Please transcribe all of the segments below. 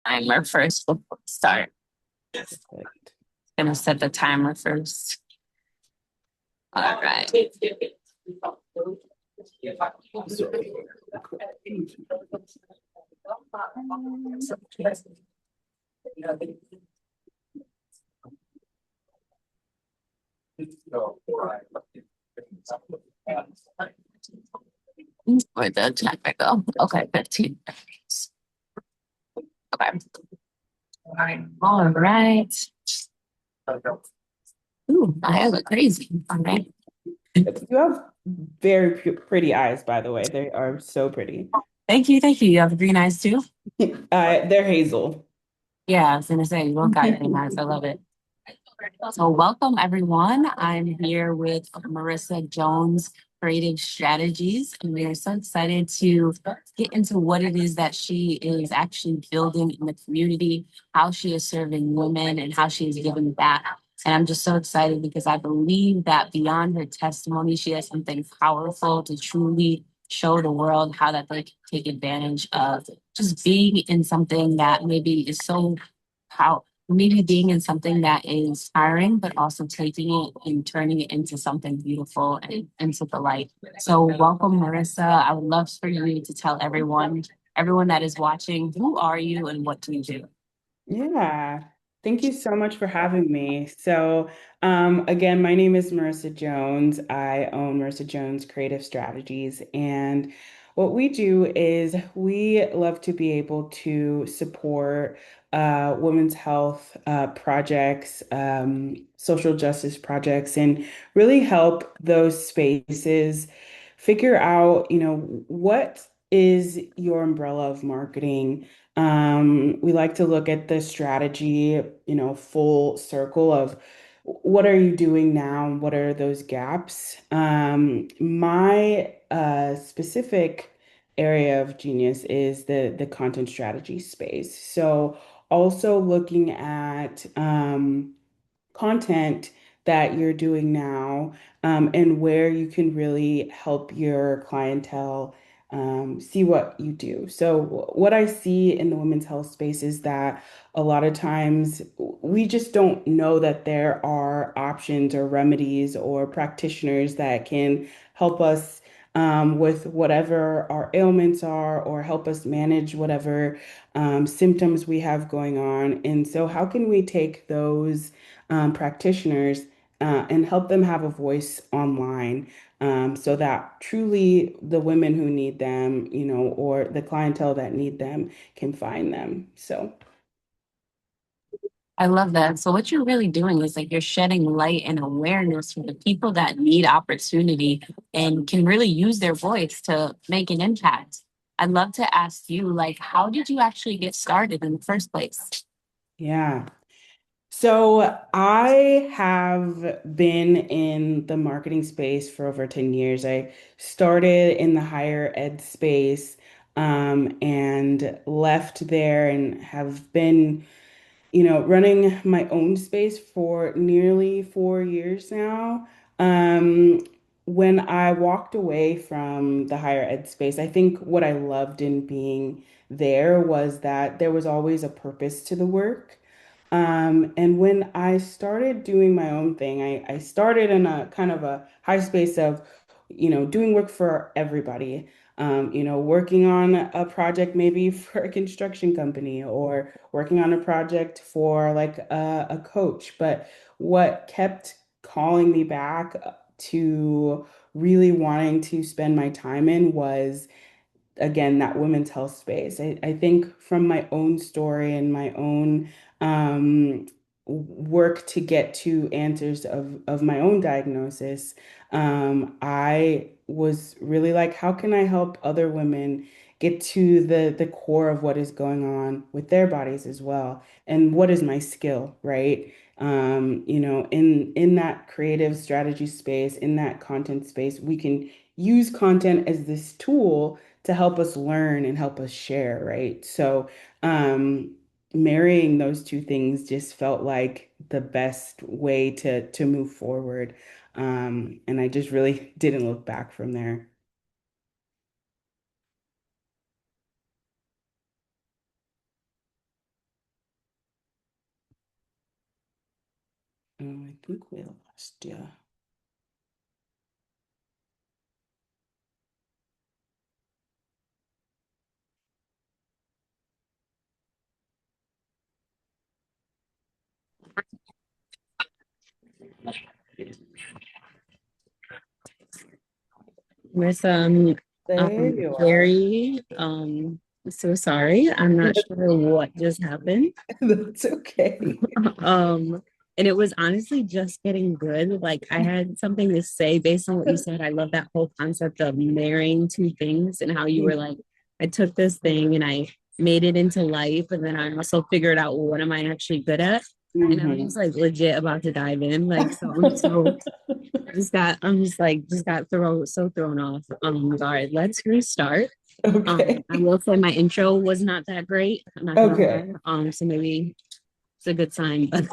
Timer first before we start. Perfect. Gonna set the timer first. All right. So, Where'd the timer go? Okay, 15 seconds. Okay. All right. Ooh, I look crazy. All right. you have very pretty eyes, by the way. They are so pretty. Thank you. Thank you. You have green eyes too? They're hazel. Yeah, I was gonna say you both got green eyes. I love it. So, welcome everyone. I'm here with Maurisa Jones Creative Strategies, and we are so excited to get into what it is that she is actually building in the community, how she is serving women, and how she is giving back. And I'm just so excited because I believe that beyond her testimony, she has something powerful to truly show the world how that they can take advantage of just being in something that maybe is so powerful, maybe being in something that is tiring, but also taking it and turning it into something beautiful and into the light. So, welcome, Marissa. I would love for you to tell everyone that is watching, who are you and what do you do? Yeah. Thank you so much for having me. Again, my name is Maurisa Jones. I own Maurisa Jones Creative Strategies. And what we do is we love to be able to support women's health projects, social justice projects, and really help those spaces figure out, what is your umbrella of marketing. We like to look at the strategy, full circle of what are you doing now and what are those gaps. My specific area of genius is the content strategy space. So also looking at content that you're doing now, and where you can really help your clientele see what you do. So, what I see in the women's health space is that a lot of times we just don't know that there are options or remedies or practitioners that can help us. With whatever our ailments are, or help us manage whatever symptoms we have going on. And so, how can we take those practitioners and help them have a voice online, so that truly the women who need them, or the clientele that need them can find them. So, I love that. So, what you're really doing is like you're shedding light and awareness for the people that need opportunity and can really use their voice to make an impact. I'd love to ask you, like, how did you actually get started in the first place? yeah. So I have been in the marketing space for over 10 years. I started in the higher ed space, and left there and have been running my own space for nearly 4 years now. Um, when I walked away from the higher ed space, I think what I loved in being there was that there was always a purpose to the work. And when I started doing my own thing, I started in a kind of a high space of, doing work for everybody. Working on a project maybe for a construction company, or working on a project for like a coach. But what kept calling me back to really wanting to spend my time in was, again, that women's health space. I think from my own story and my own work to get to answers of my own diagnosis, I was really like, how can I help other women get to the core of what is going on with their bodies as well? And what is my skill, right? In that creative strategy space, in that content space, we can use content as this tool to help us learn and help us share, right? So, marrying those two things just felt like the best way to move forward. And I just really didn't look back from there. I think we lost you. Marissa, There you are. very so sorry. I'm not sure what just happened. That's okay. Um, and it was honestly just getting good. Like I had something to say based on what you said. I love that whole concept of marrying two things and how you were like, I took this thing and I made it into life, and then I also figured out what am I actually good at. And I was Mhm. just like legit about to dive in. Like so I'm just like just got thrown off guard. Let's restart. Okay. I will say my intro was not that great. I'm not gonna Okay. lie. So maybe it's a good sign, but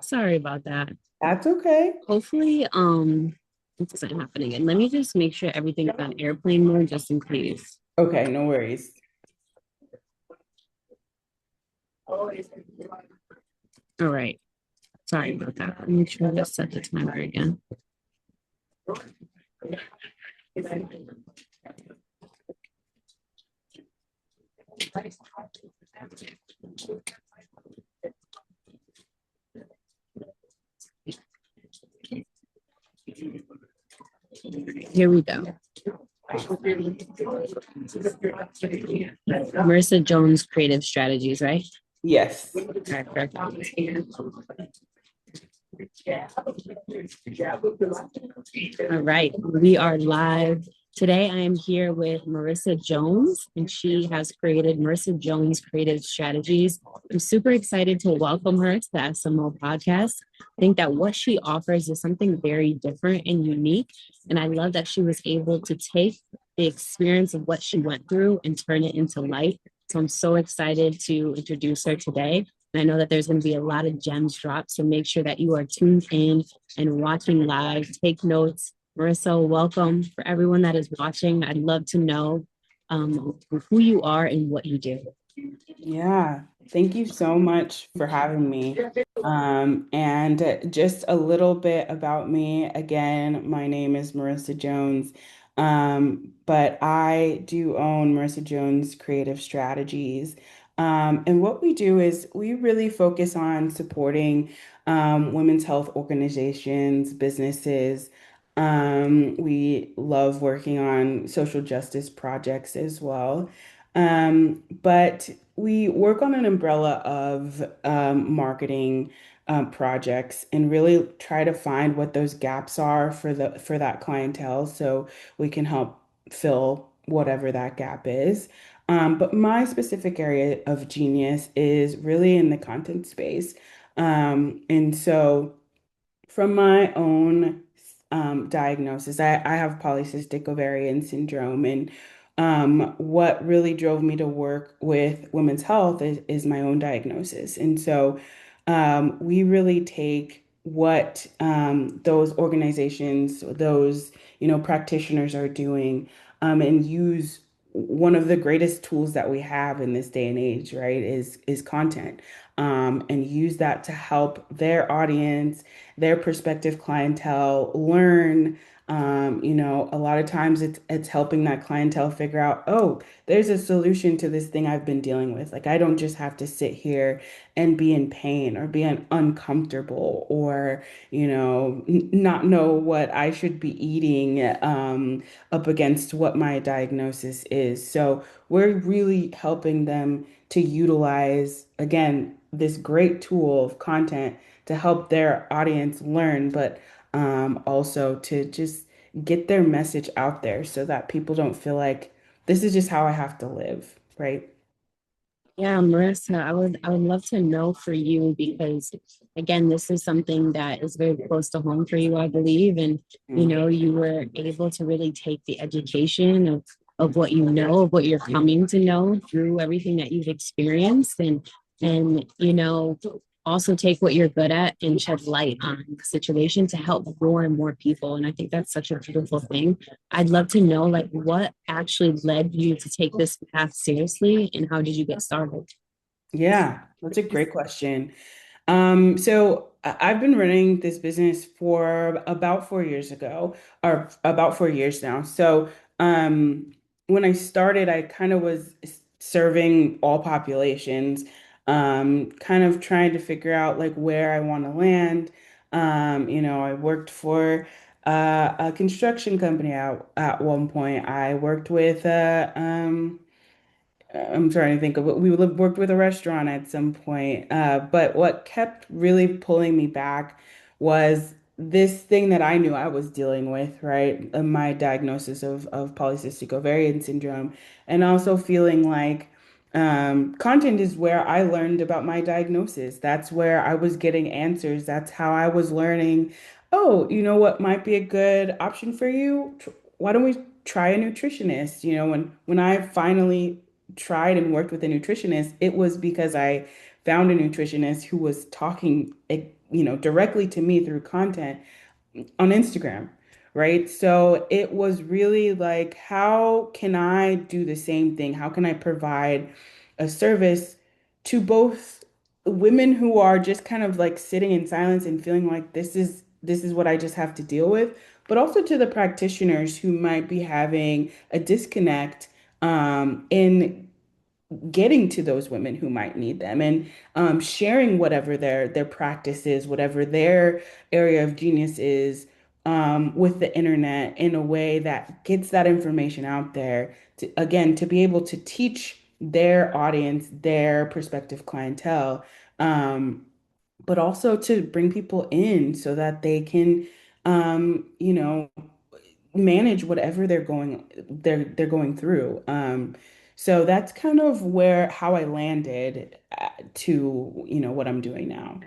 sorry about that. That's okay. Hopefully, it doesn't happen again. Let me just make sure everything's on airplane mode just in case. Okay, no worries. All right. Sorry about that. Let me try to set the timer again. Here we go. Maurisa Jones Creative Strategies, right? Yes. Okay, perfect. All right, we are live. Today I am here with Maurisa Jones, and she has created Maurisa Jones Creative Strategies. I'm super excited to welcome her to the SMO Podcast. I think that what she offers is something very different and unique. And I love that she was able to take the experience of what she went through and turn it into life. So I'm so excited to introduce her today. And I know that there's going to be a lot of gems dropped. So make sure that you are tuned in and watching live. Take notes. Maurisa, welcome. For everyone that is watching, I'd love to know who you are and what you do. Yeah, thank you so much for having me. And just a little bit about me. Again, my name is Maurisa Jones, but I do own Maurisa Jones Creative Strategies. And what we do is we really focus on supporting women's health organizations, businesses. We love working on social justice projects as well. But we work on an umbrella of marketing projects and really try to find what those gaps are for that clientele so we can help fill whatever that gap is. But my specific area of genius is really in the content space. And so from my own diagnosis, I have polycystic ovarian syndrome, and what really drove me to work with women's health is my own diagnosis. And so we really take what those organizations, those practitioners are doing, and use one of the greatest tools that we have in this day and age, right, is content, and use that to help their audience, their prospective clientele learn. A lot of times it's helping that clientele figure out, oh, there's a solution to this thing I've been dealing with. Like I don't just have to sit here and be in pain or be uncomfortable or, not know what I should be eating up against what my diagnosis is. So we're really helping them to utilize, again, this great tool of content to help their audience learn, but also to just get their message out there so that people don't feel like this is just how I have to live, right? Yeah, Marissa, I would love to know for you because again, this is something that is very close to home for you, I believe. And Mm. you were able to really take the education of what you know, of what you're coming to know through everything that you've experienced and also take what you're good at and shed light on the situation to help more and more people. And I think that's such a beautiful thing. I'd love to know like what actually led you to take this path seriously and how did you get started? Yeah, that's a great question. I've been running this business for about 4 years ago, or about 4 years now. Um, when I started, I kind of was serving all populations, kind of trying to figure out like where I want to land. I worked for a construction company at one point. I worked with I'm trying to think of what worked with a restaurant at some point. But what kept really pulling me back was this thing that I knew I was dealing with, right? My diagnosis of polycystic ovarian syndrome, and also feeling like content is where I learned about my diagnosis. That's where I was getting answers. That's how I was learning. Oh, you know what might be a good option for you? Why don't we try a nutritionist? When I finally tried and worked with a nutritionist, it was because I found a nutritionist who was talking, directly to me through content on Instagram, right? So it was really like, how can I do the same thing? How can I provide a service to both women who are just kind of like sitting in silence and feeling like this is what I just have to deal with, but also to the practitioners who might be having a disconnect in getting to those women who might need them, and sharing whatever their practice is, whatever their area of genius is, with the internet in a way that gets that information out there to, again, to be able to teach their audience, their prospective clientele, but also to bring people in so that they can, you know, manage whatever they're going through. So that's kind of where how I landed to, what I'm doing now.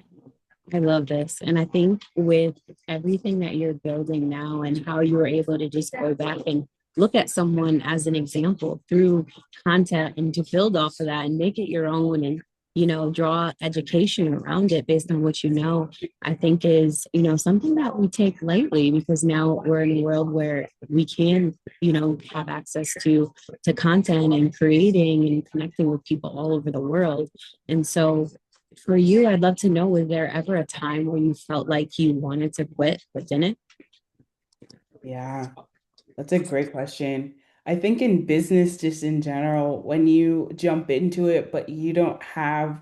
I love this. And I think with everything that you're building now and how you were able to just go back and look at someone as an example through content and to build off of that and make it your own and, draw education around it based on what you know, I think is, something that we take lightly because now we're in a world where we can, have access to content and creating and connecting with people all over the world. And so for you, I'd love to know, was there ever a time where you felt like you wanted to quit but didn't? Yeah, that's a great question. I think in business, just in general, when you jump into it, but you don't have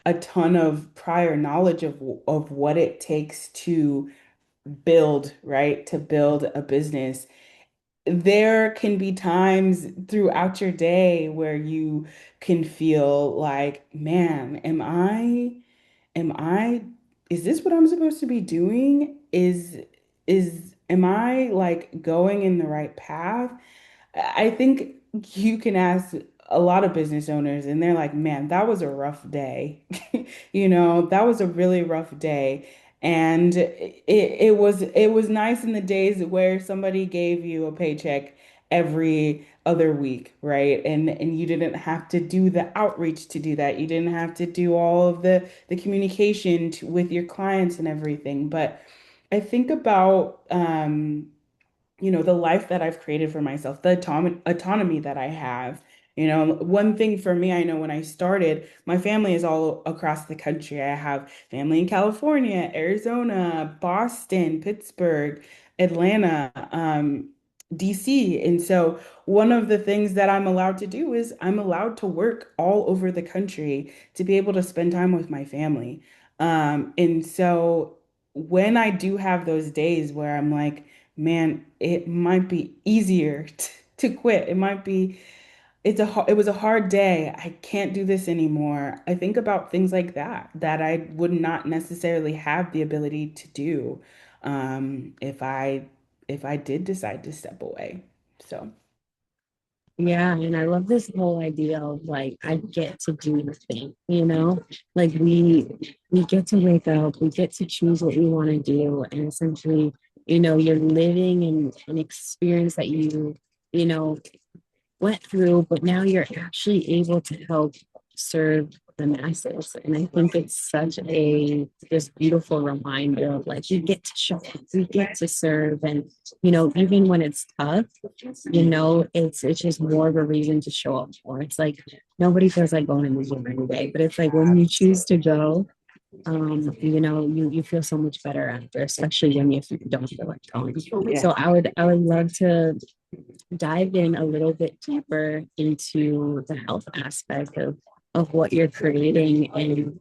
a ton of prior knowledge of what it takes to build, right? To build a business, there can be times throughout your day where you can feel like, man, am I, is this what I'm supposed to be doing? Am I like going in the right path? I think you can ask a lot of business owners, and they're like, man, that was a rough day. That was a really rough day. And it was nice in the days where somebody gave you a paycheck every other week, right? And you didn't have to do the outreach to do that. You didn't have to do all of the communication with your clients and everything. But I think about the life that I've created for myself, the autonomy that I have. One thing for me, I know when I started, my family is all across the country. I have family in California, Arizona, Boston, Pittsburgh, Atlanta, DC. And so one of the things that I'm allowed to do is I'm allowed to work all over the country to be able to spend time with my family. And so when I do have those days where I'm like, man, it might be easier to quit. It was a hard day. I can't do this anymore. I think about things like that I would not necessarily have the ability to do if I did decide to step away. So, Yeah, and I love this whole idea of like I get to do the thing, like we get to wake up, we get to choose what we want to do, and essentially, you're living in an experience that you know, went through, but now you're actually able to help serve the masses. And I think it's such a just beautiful reminder of like you get to show up, we get to serve. And even when it's tough, it's just more of a reason to show up for. It's like nobody feels like going to the gym every day, but it's like when you choose to go, You feel so much better after, especially when you don't feel like going. Yeah. So I would love to dive in a little bit deeper into the health aspect of what you're creating. And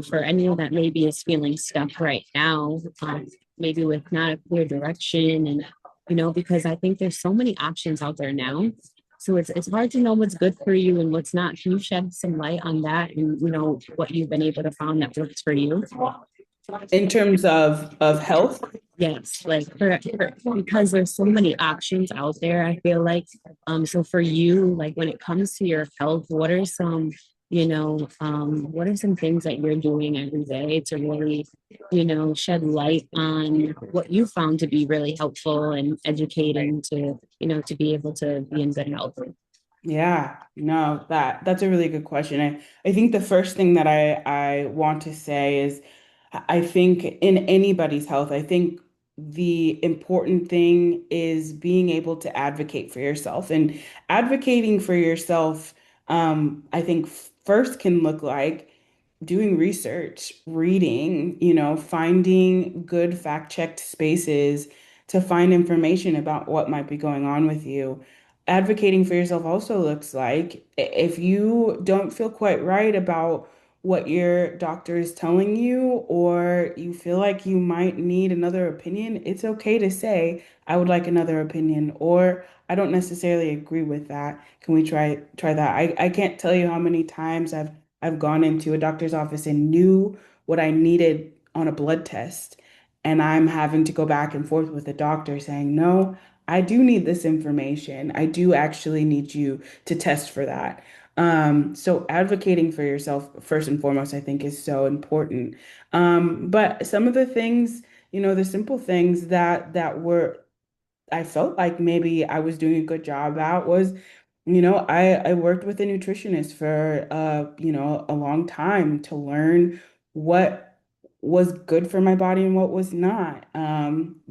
for anyone that maybe is feeling stuck right now, maybe with not a clear direction, and because I think there's so many options out there now, so it's hard to know what's good for you and what's not. Can you shed some light on that, and what you've been able to find that works for you? In terms of health. Yes, like because there's so many options out there, I feel like. So for you, like when it comes to your health, what are some things that you're doing every day to really, shed light on what you found to be really helpful and educating to be able to be in good health? Yeah, no, that's a really good question. I think the first thing that I want to say is I think in anybody's health, I think the important thing is being able to advocate for yourself. And advocating for yourself, I think first can look like doing research, reading, finding good fact-checked spaces to find information about what might be going on with you. Advocating for yourself also looks like if you don't feel quite right about what your doctor is telling you, or you feel like you might need another opinion, it's okay to say, I would like another opinion, or I don't necessarily agree with that. Can we try that? I can't tell you how many times I've gone into a doctor's office and knew what I needed on a blood test. And I'm having to go back and forth with the doctor saying, no, I do need this information. I do actually need you to test for that. So advocating for yourself, first and foremost, I think is so important. But some of the things, the simple things I felt like maybe I was doing a good job at was, I worked with a nutritionist for a long time to learn what was good for my body and what was not.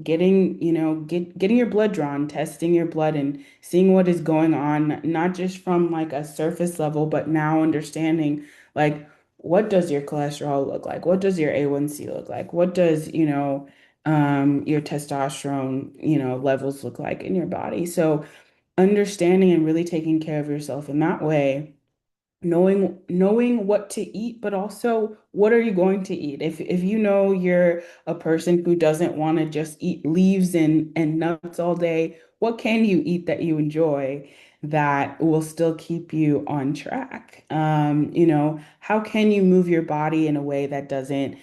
Getting your blood drawn, testing your blood and seeing what is going on, not just from like a surface level, but now understanding like what does your cholesterol look like? What does your A1C look like? What does, your testosterone, levels look like in your body? So understanding and really taking care of yourself in that way, knowing what to eat, but also what are you going to eat? If you know you're a person who doesn't want to just eat leaves and nuts all day, what can you eat that you enjoy that will still keep you on track? How can you move your body in a way that doesn't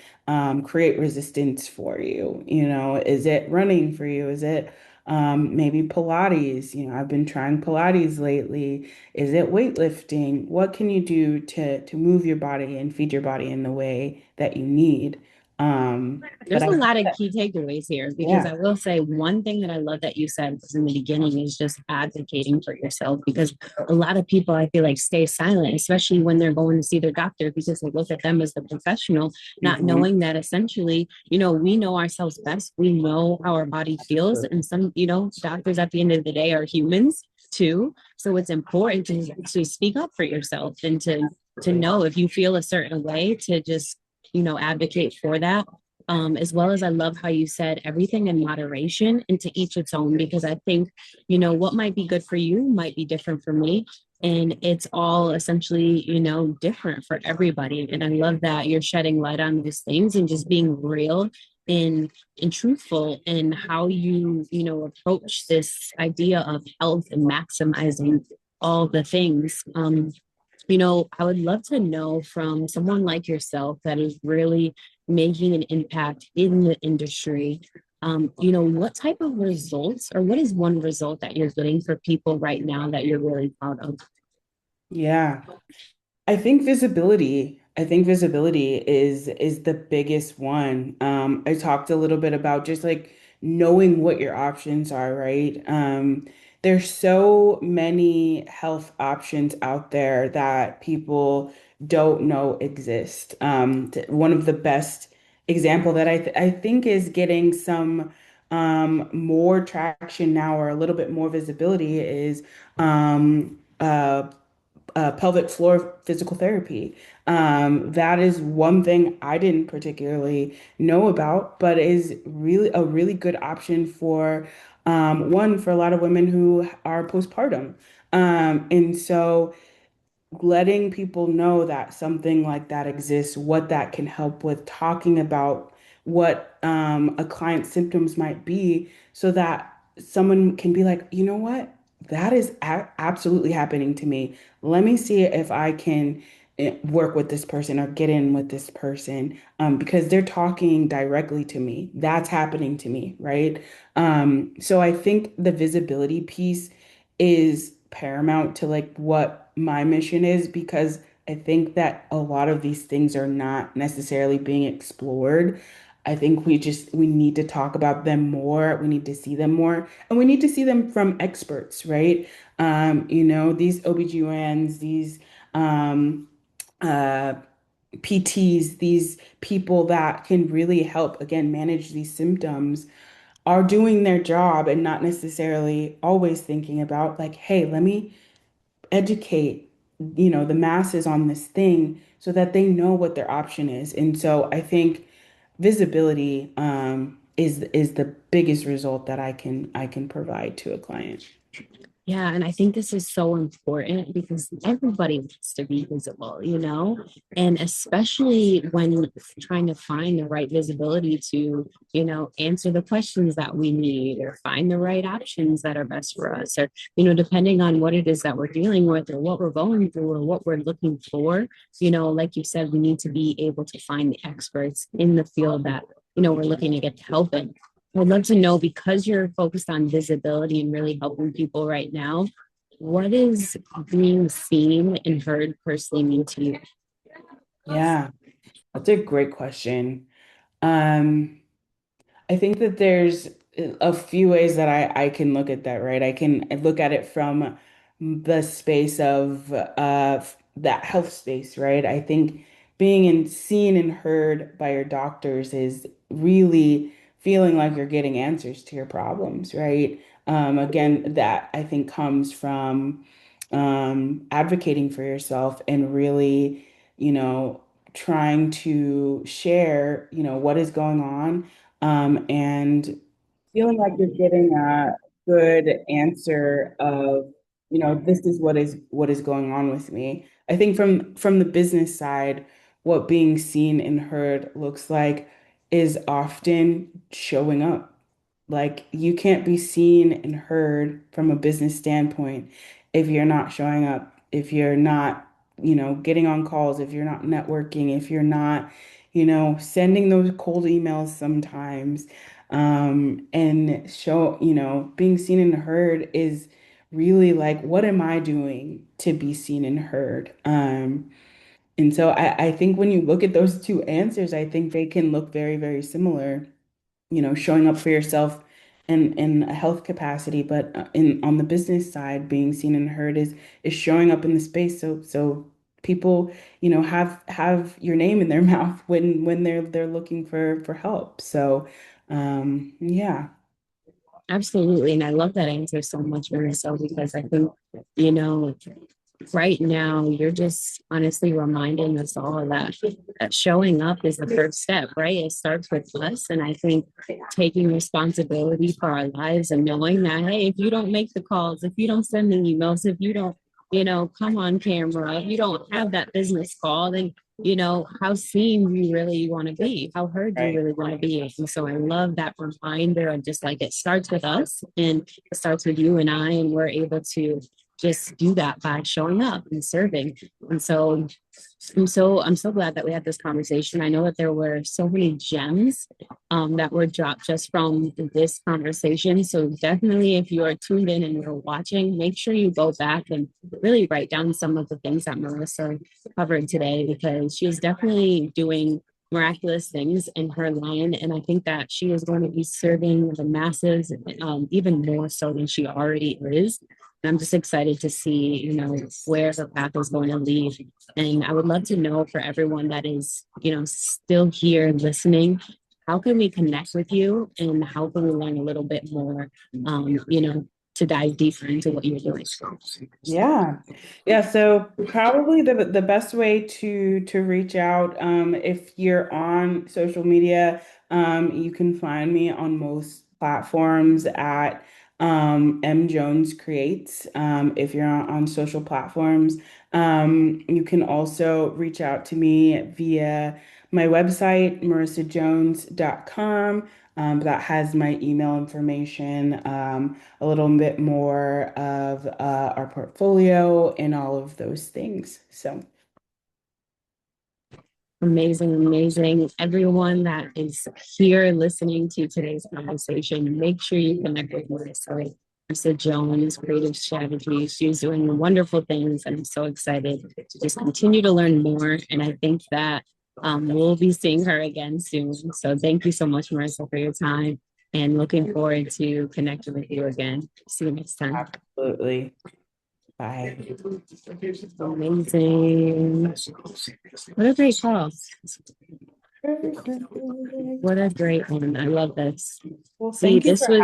create resistance for you? Is it running for you? Is it maybe Pilates? I've been trying Pilates lately. Is it weightlifting? What can you do to move your body and feed your body in the way that you need? But There's a lot of key takeaways here because yeah. I will say one thing that I love that you said in the beginning is just advocating for yourself, because a lot of people I feel like stay silent, especially when they're going to see their doctor, because they look at them as the professional, not Mhm. knowing that essentially, we know ourselves best. We know how our body feels. And some, doctors at the end of the day are humans too. So it's important to speak up for yourself and to know if you feel a certain way to just advocate for that. As well as I love how you said everything in moderation and to each its own, because I think, what might be good for you might be different for me. And it's all essentially, different for everybody. And I love that you're shedding light on those things and just being real and truthful in how approach this idea of health and maximizing all the things. I would love to know from someone like yourself that is really making an impact in the industry. What type of results, or what is one result that you're getting for people right now that you're really proud of? Yeah. I think visibility is the biggest one. I talked a little bit about just like knowing what your options are, right? There's so many health options out there that people don't know exist. One of the best example that I think is getting some more traction now, or a little bit more visibility, is pelvic floor physical therapy. That is one thing I didn't particularly know about, but is really a really good option for one for a lot of women who are postpartum. And so letting people know that something like that exists, what that can help with, talking about what a client's symptoms might be, so that someone can be like, you know what, that is absolutely happening to me. Let me see if I can work with this person or get in with this person, because they're talking directly to me. That's happening to me, right? So I think the visibility piece is paramount to like what my mission is, because I think that a lot of these things are not necessarily being explored. I think we need to talk about them more. We need to see them more, and we need to see them from experts, right? These OBGYNs, these um uh PTs, these people that can really help again manage these symptoms are doing their job and not necessarily always thinking about like, hey, let me educate, the masses on this thing so that they know what their option is. And so I think visibility is the biggest result that I can provide to a client. Yeah, and I think this is so important because everybody wants to be visible, and especially when trying to find the right visibility to, answer the questions that we need or find the right options that are best for us, or, depending on what it is that we're dealing with or what we're going through or what we're looking for, like you said, we need to be able to find the experts in the field that, we're looking to get help in. I'd love to know, because you're focused on visibility and really helping people right now, what is being seen and heard personally mean to you? Yeah, that's a great question. Um, I think that there's a few ways that I can look at that, right? I can look at it from the space of that health space, right? I think seen and heard by your doctors is really feeling like you're getting answers to your problems, right? Again, that I think comes from advocating for yourself and really, you know, trying to share, what is going on, and feeling like you're getting a good answer of, this is what is going on with me. I think from the business side, what being seen and heard looks like is often showing up. Like you can't be seen and heard from a business standpoint if you're not showing up, if you're not, getting on calls, if you're not networking, if you're not, sending those cold emails sometimes. And being seen and heard is really like, what am I doing to be seen and heard? And so I think when you look at those two answers, I think they can look very, very similar, showing up for yourself in a health capacity, but in on the business side, being seen and heard is showing up in the space, so people, have your name in their mouth when they're looking for help. So, yeah. Absolutely. And I love that answer so much, Marissa, because I think, you know, right now you're just honestly reminding us all that showing up is the first step, right? It starts with us. And I think taking responsibility for our lives and knowing that, hey, if you don't make the calls, if you don't send the emails, if you don't, come on camera, if you don't have that business call, then how seen you really want to be, how heard you Right. really want to be. And so I love that reminder of just like it starts with us and it starts with you and I, and we're able to just do that by showing up and serving. And so I'm so glad that we had this conversation. I know that there were so many gems that were dropped just from this conversation. So definitely, if you are tuned in and you're watching, make sure you go back and really write down some of the things that Maurisa covered today, because she is definitely doing miraculous things in her line. And I think that she is going to be serving the masses even more so than she already is. And I'm just excited to see, where her path is going to lead. And I would love to know, for everyone that is, still here listening, how can we connect with you and how can we learn a little bit more, to dive deeper into what you're doing. Yeah. Yeah. So probably the best way to reach out, if you're on social media, you can find me on most platforms at M Jones Creates. If you're on social platforms, you can also reach out to me via my website, maurisajones.com. That has my email information. A little bit more of our portfolio and all of those things. So Amazing, amazing. Everyone that is here listening to today's conversation, make sure you connect with Maurisa Jones Creative Strategies. She's doing wonderful things, and I'm so excited to just continue to learn more. And I think that we'll be seeing her again soon. So thank you so much, Maurisa, for your time, and looking forward to connecting with you again. See you next time. absolutely. Bye. Amazing. What a great call. What a great one. I love this. Well, See, thank you this for was